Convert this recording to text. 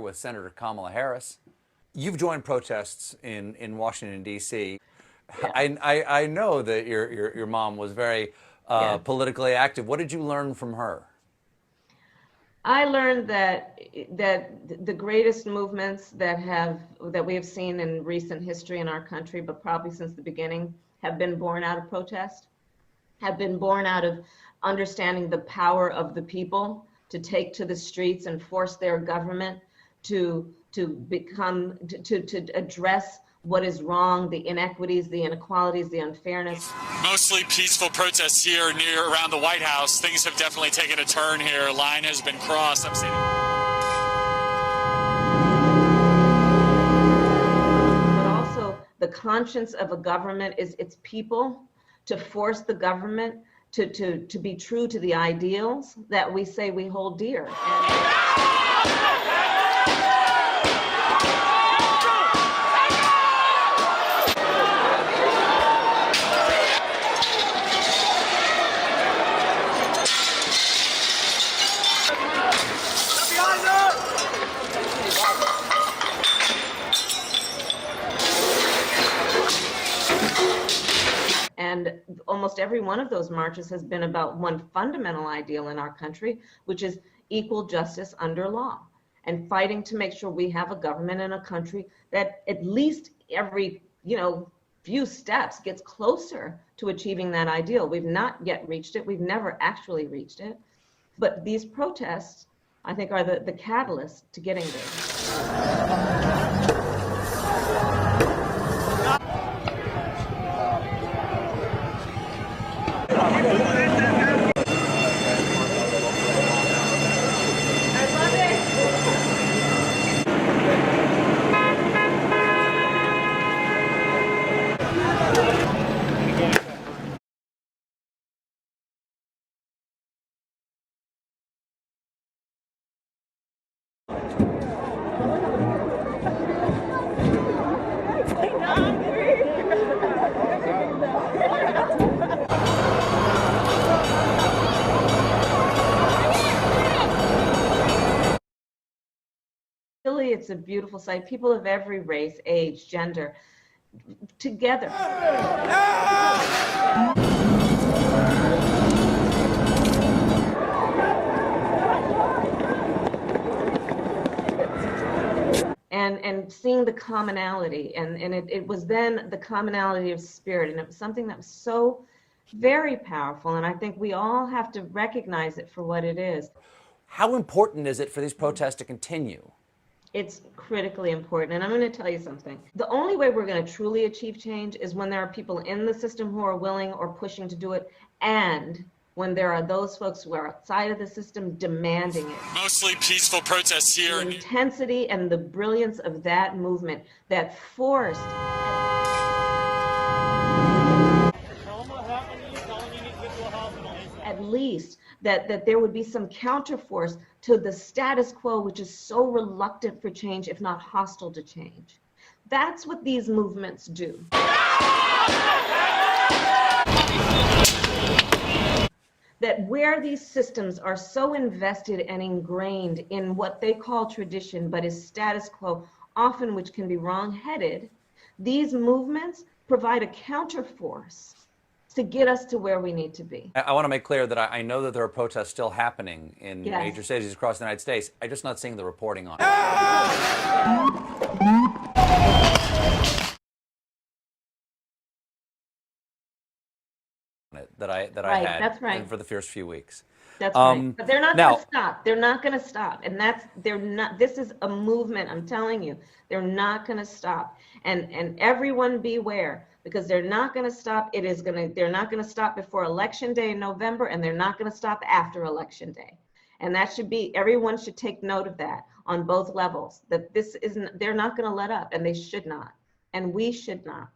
With Senator Kamala Harris. You've joined protests in Washington, D.C. Yeah. I know that your mom was very politically active. What did you learn from her? I learned that the greatest movements that we have seen in recent history in our country, but probably since the beginning, have been born out of protest, have been born out of understanding the power of the people to take to the streets and force their government to address what is wrong, the inequities, the inequalities, the unfairness. Mostly peaceful protests here around the White House. Things have definitely taken a turn here. A line has been crossed. I'm seeing. But also the conscience of a government is its people, to force the government to be true to the ideals that we say we hold dear. And almost every one of those marches has been about one fundamental ideal in our country, which is equal justice under law, and fighting to make sure we have a government in a country that at least every few steps gets closer to achieving that ideal. We've not yet reached it. We've never actually reached it. But these protests, I think, are the catalyst to getting there. Really, it's a beautiful sight. People of every race, age, gender, together. And seeing the commonality, and it was then the commonality of spirit, and it was something that was so very powerful, and I think we all have to recognize it for what it is. How important is it for these protests to continue? It's critically important. And I'm going to tell you something. The only way we're going to truly achieve change is when there are people in the system who are willing or pushing to do it, and when there are those folks who are outside of the system demanding it. Mostly peaceful protests here. The intensity and the brilliance of that movement that forced at least that there would be some counterforce to the status quo, which is so reluctant for change, if not hostile to change. That's what these movements do. That where these systems are so invested and ingrained in what they call tradition, but is status quo, often which can be wrong-headed, these movements provide a counterforce to get us to where we need to be. I want to make clear that I know that there are protests still happening in major cities across the United States. I'm just not seeing the reporting on it. That I had that's right. for the first few weeks. That's right. But they're not going to stop. They're not going to stop. And they're not, this is a movement, I'm telling you. They're not going to stop. And everyone beware, because they're not going to stop. They're not going to stop before Election Day in November, and they're not going to stop after Election Day. And that should be, everyone should take note of that on both levels, that they're not going to let up, and they should not. And we should not.